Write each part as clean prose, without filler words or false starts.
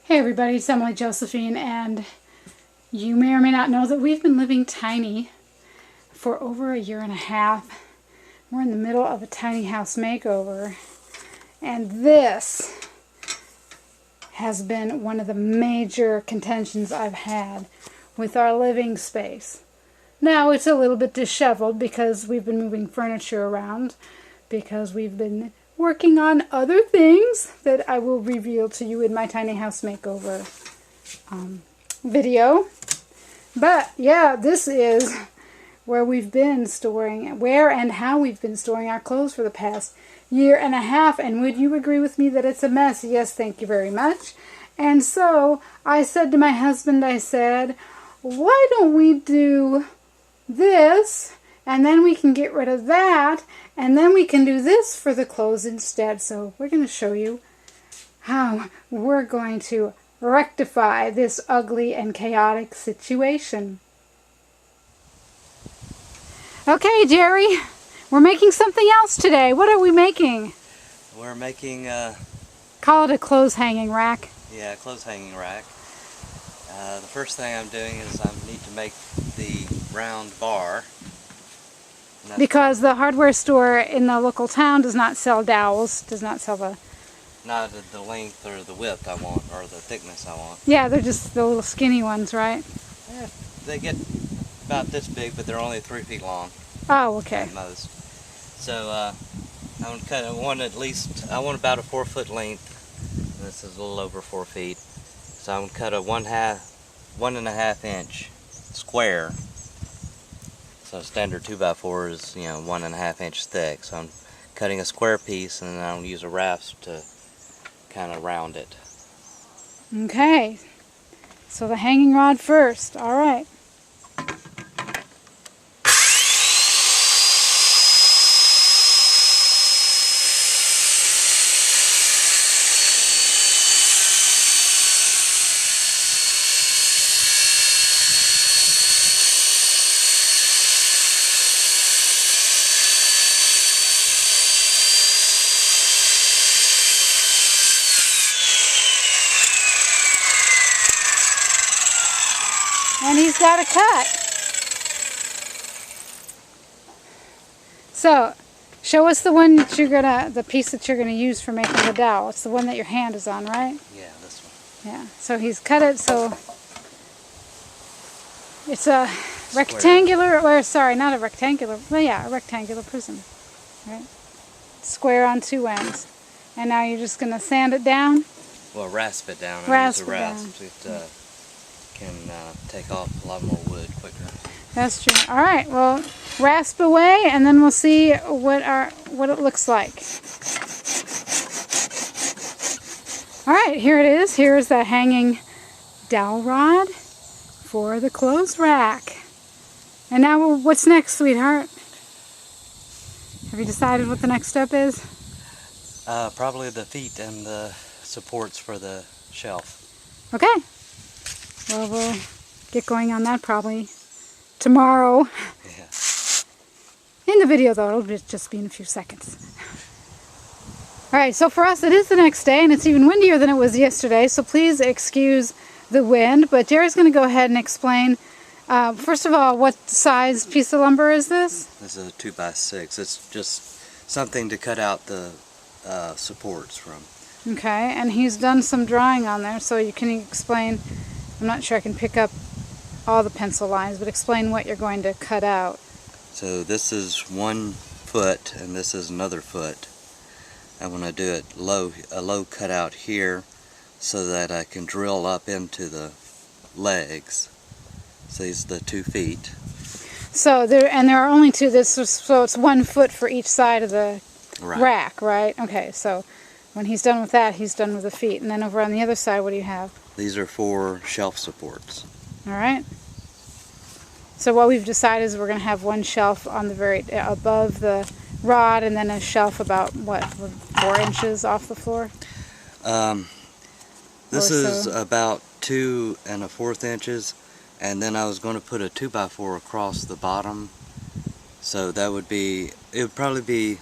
Hey everybody, it's Emily Josephine, and you may or may not know that we've been living tiny for over a year and a half. We're in the middle of a tiny house makeover, and this has been one of the major contentions I've had with our living space. Now it's a little bit disheveled because we've been moving furniture around, because we've been working on other things that I will reveal to you in my tiny house makeover video. But yeah, this is where we've been storing, where and how we've been storing our clothes for the past year and a half. And would you agree with me that it's a mess? Yes, thank you very much. And so I said to my husband, I said, why don't we do this, and then we can get rid of that, and then we can do this for the clothes instead. So we're going to show you how we're going to rectify this ugly and chaotic situation. Okay, Jerry, we're making something else today. What are we making? We're making call it a clothes hanging rack. Yeah, clothes hanging rack. The first thing I'm doing is I need to make the round bar. Because the hardware store in the local town does not sell dowels, does not sell the... Not the length or the width I want, or the thickness I want. Yeah, they're just the little skinny ones, right? Yeah, they get about this big, but they're only 3 feet long. Oh, okay. At most. So I want to cut. I want about a 4 foot length. This is a little over 4 feet. So I'm going to cut a 1.5 inch square. So standard 2x4 is, 1.5 inch thick. So I'm cutting a square piece, and then I'll use a rasp to kind of round it. Okay. So the hanging rod first. All right. And he's got a cut. So, show us the one that the piece that you're gonna use for making the dowel. It's the one that your hand is on, right? Yeah, this one. Yeah. So he's cut it so it's a rectangular, or sorry, not a rectangular, well, yeah, a rectangular prism, right? Square on 2 ends. And now you're just gonna sand it down. Well, rasp it down. Rasp use a rasp. It can take off a lot more wood quicker. That's true. All right. Well, rasp away, and then we'll see what it looks like. All right. Here it is. Here is the hanging dowel rod for the clothes rack. And now, what's next, sweetheart? Have you decided what the next step is? Probably the feet and the supports for the shelf. Okay. Well, we'll get going on that probably tomorrow. Yeah. In the video, though, it'll just be in a few seconds. Alright, so for us, it is the next day, and it's even windier than it was yesterday, so please excuse the wind. But Jerry's going to go ahead and explain, first of all, what size piece of lumber is this? This is a 2x6. It's just something to cut out the supports from. Okay, and he's done some drawing on there, so you can explain. I'm not sure I can pick up all the pencil lines, but explain what you're going to cut out. So this is 1 foot, and this is another foot. I want to do it a low cutout here, so that I can drill up into the legs. So these are the 2 feet. So there are only 2. So it's 1 foot for each side of the rack, right? Okay, so when he's done with that, he's done with the feet. And then over on the other side, what do you have? These are 4 shelf supports. All right. So what we've decided is we're going to have 1 shelf on the very above the rod, and then a shelf about what, 4 inches off the floor. This is about 2 1/4 inches, and then I was going to put a 2x4 across the bottom. So that would be, it would probably be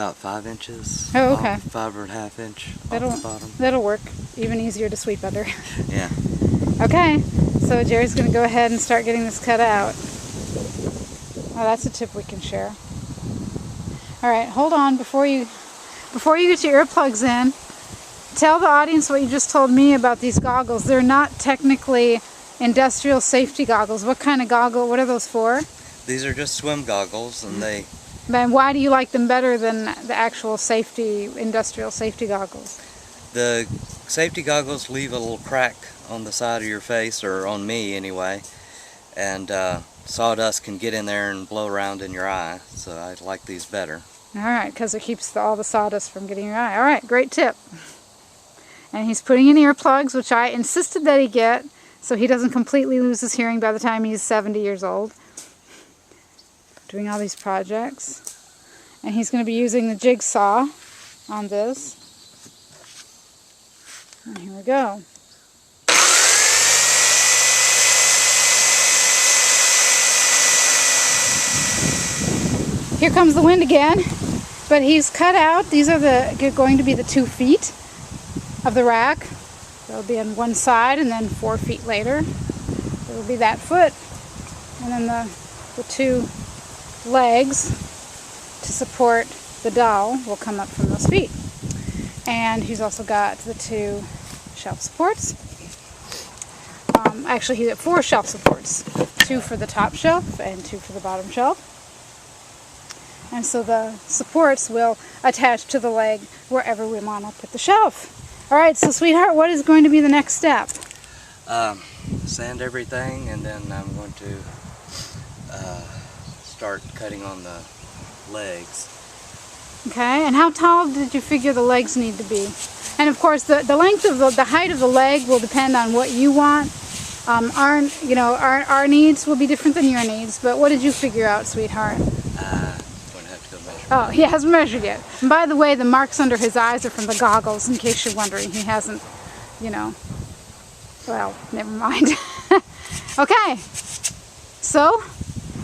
about 5 inches. Oh, okay. 5.5 inch That'll, off the bottom. that'll work. Even easier to sweep under. Yeah. Okay, so Jerry's going to go ahead and start getting this cut out. Oh, that's a tip we can share. Alright, hold on before you get your earplugs in. Tell the audience what you just told me about these goggles. They're not technically industrial safety goggles. What kind of goggle? What are those for? These are just swim goggles, and they... And why do you like them better than the actual industrial safety goggles? The safety goggles leave a little crack on the side of your face, or on me anyway, and sawdust can get in there and blow around in your eye, so I like these better. Alright, because it keeps all the sawdust from getting in your eye. Alright, great tip. And he's putting in earplugs, which I insisted that he get, so he doesn't completely lose his hearing by the time he's 70 years old. Doing all these projects. And he's going to be using the jigsaw on this. And here we go. Here comes the wind again. But he's cut out, these are going to be the 2 feet of the rack. They'll be on one side, and then 4 feet later it'll be that foot. And then the 2 legs to support the dowel will come up from those feet. And he's also got the 2 shelf supports. Actually, he's got 4 shelf supports. 2 for the top shelf and 2 for the bottom shelf. And so the supports will attach to the leg wherever we want to put the shelf. Alright, so sweetheart, what is going to be the next step? Sand everything, and then I'm going to start cutting on the legs. Okay, and how tall did you figure the legs need to be? And of course, the length of the height of the leg will depend on what you want. Our needs will be different than your needs, but what did you figure out, sweetheart? Oh, he hasn't measured yet. And by the way, the marks under his eyes are from the goggles, in case you're wondering. He hasn't, well, never mind. Okay, so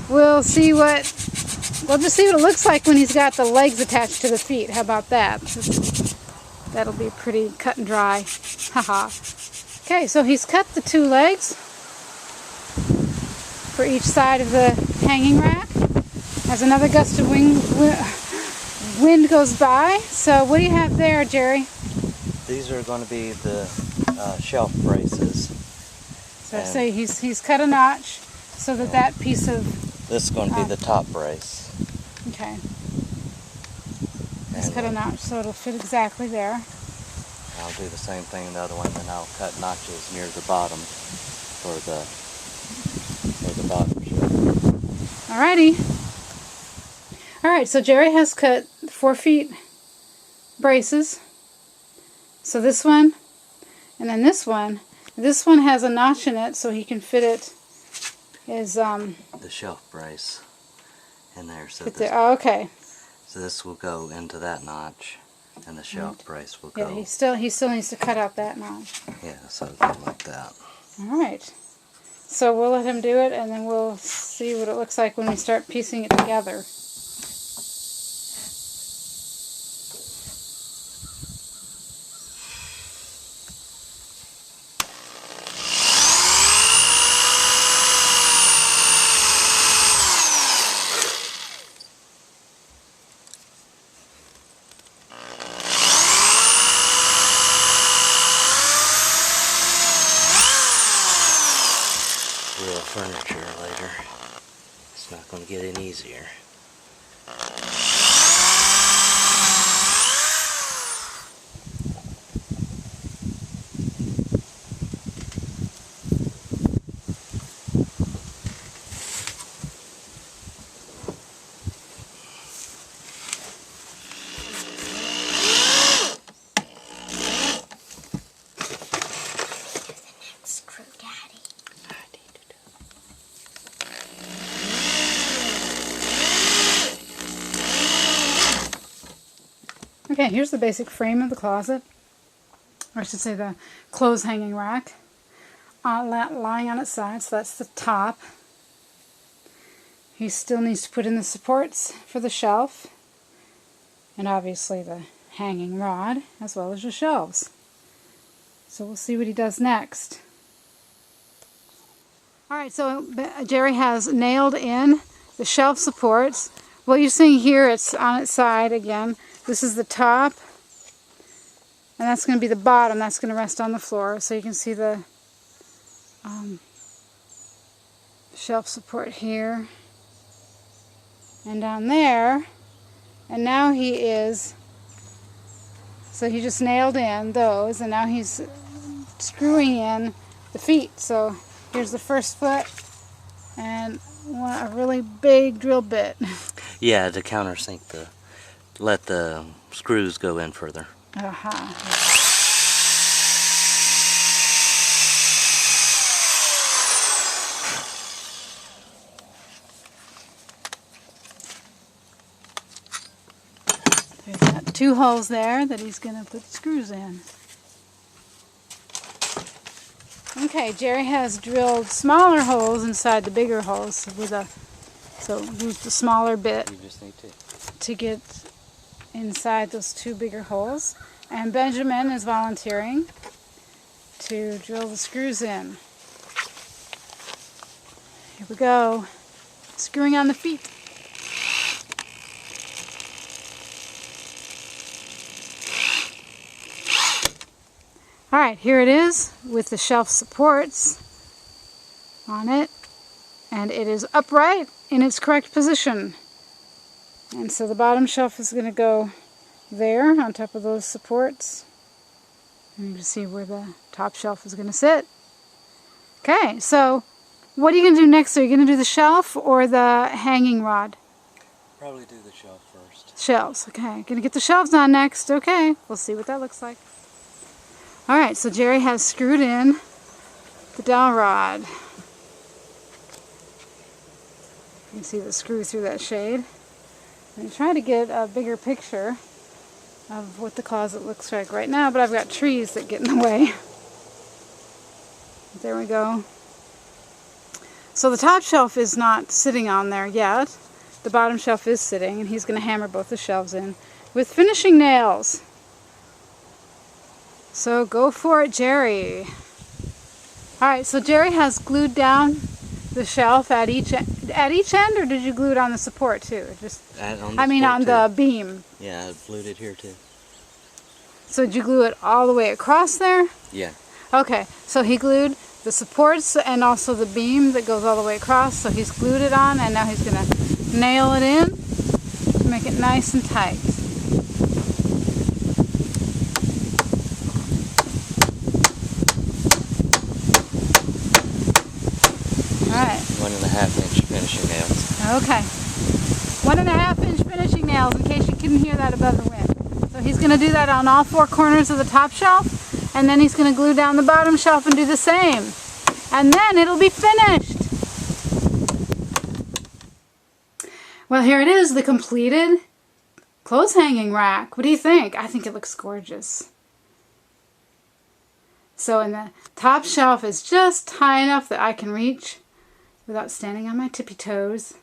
we'll just see what it looks like when he's got the legs attached to the feet. How about that? That'll be pretty cut and dry. Haha. Okay, so he's cut the 2 legs for each side of the hanging rack. As another gust of wind goes by. So what do you have there, Jerry? These are going to be the shelf braces. So say he's cut a notch so that piece of... This is going to be the top brace. Okay. He's cut a notch so it'll fit exactly there. I'll do the same thing in the other one, then I'll cut notches near the bottom for the bottom shelf. Alrighty. Alright, so Jerry has cut 4 feet braces. So this one, and then this one. This one has a notch in it so he can fit it the shelf brace in there. So okay. So this will go into that notch, and the shelf brace will go. Yeah, he still needs to cut out that notch. Yeah, so go like that. Alright. So we'll let him do it, and then we'll see what it looks like when we start piecing it together. Real furniture later. It's not going to get any easier. Okay, here's the basic frame of the closet, or I should say the clothes hanging rack, lying on its side, so that's the top. He still needs to put in the supports for the shelf, and obviously the hanging rod, as well as your shelves. So we'll see what he does next. Alright, so Jerry has nailed in the shelf supports. What you're seeing here, it's on its side again. This is the top, and that's going to be the bottom. That's going to rest on the floor. So you can see the shelf support here and down there. And now so he just nailed in those, and now he's screwing in the feet. So here's the first foot, and a really big drill bit. Yeah, to countersink let the screws go in further. There's got 2 holes there that he's going to put screws in. Okay, Jerry has drilled smaller holes inside the bigger holes so use the smaller bit You just need to get inside those 2 bigger holes. And Benjamin is volunteering to drill the screws in. Here we go. Screwing on the feet. Alright, here it is with the shelf supports on it, and it is upright in its correct position. And so the bottom shelf is going to go there on top of those supports. And you can see where the top shelf is going to sit. Okay, so what are you going to do next? Are you going to do the shelf or the hanging rod? Probably do the shelf first. Shelves, okay. Going to get the shelves on next. Okay, we'll see what that looks like. Alright, so Jerry has screwed in the dowel rod. You can see the screw through that shade. I'm trying to get a bigger picture of what the closet looks like right now, but I've got trees that get in the way. There we go. So the top shelf is not sitting on there yet. The bottom shelf is sitting, and he's going to hammer both the shelves in with finishing nails. So go for it, Jerry. Alright, so Jerry has glued down the shelf at each end, or did you glue it on the support too? On the beam. Yeah, I glued it here too. So did you glue it all the way across there? Yeah. Okay, so he glued the supports and also the beam that goes all the way across, so he's glued it on, and now he's going to nail it in to make it nice and tight. Alright. 1.5 inch finishing nails. Okay. 1.5 inch finishing nails, in case you couldn't hear that above the wind. So he's going to do that on all 4 corners of the top shelf, and then he's going to glue down the bottom shelf and do the same. And then it'll be finished. Well, here it is, the completed clothes hanging rack. What do you think? I think it looks gorgeous. So, and the top shelf is just high enough that I can reach without standing on my tippy toes.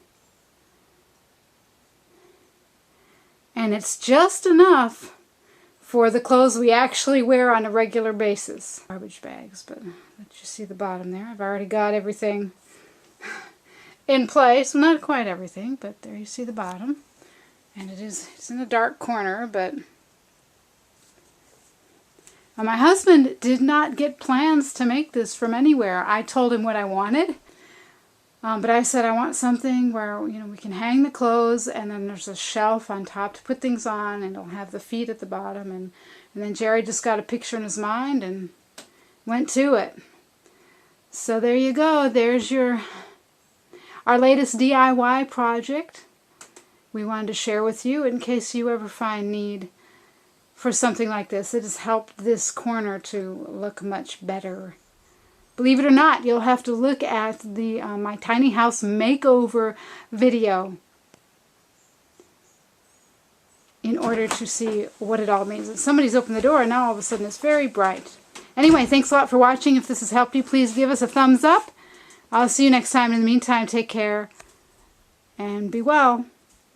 And it's just enough for the clothes we actually wear on a regular basis. Garbage bags, but let you see the bottom there. I've already got everything in place. Well, not quite everything, but there you see the bottom. And it's in a dark corner, but my husband did not get plans to make this from anywhere. I told him what I wanted, but I said I want something where we can hang the clothes, and then there's a shelf on top to put things on, and it'll have the feet at the bottom. And then Jerry just got a picture in his mind and went to it. So there you go. There's our latest DIY project. We wanted to share with you in case you ever find need for something like this. It has helped this corner to look much better. Believe it or not, you'll have to look at the my tiny house makeover video in order to see what it all means. And somebody's opened the door, and now all of a sudden it's very bright. Anyway, thanks a lot for watching. If this has helped you, please give us a thumbs up. I'll see you next time. In the meantime, take care and be well.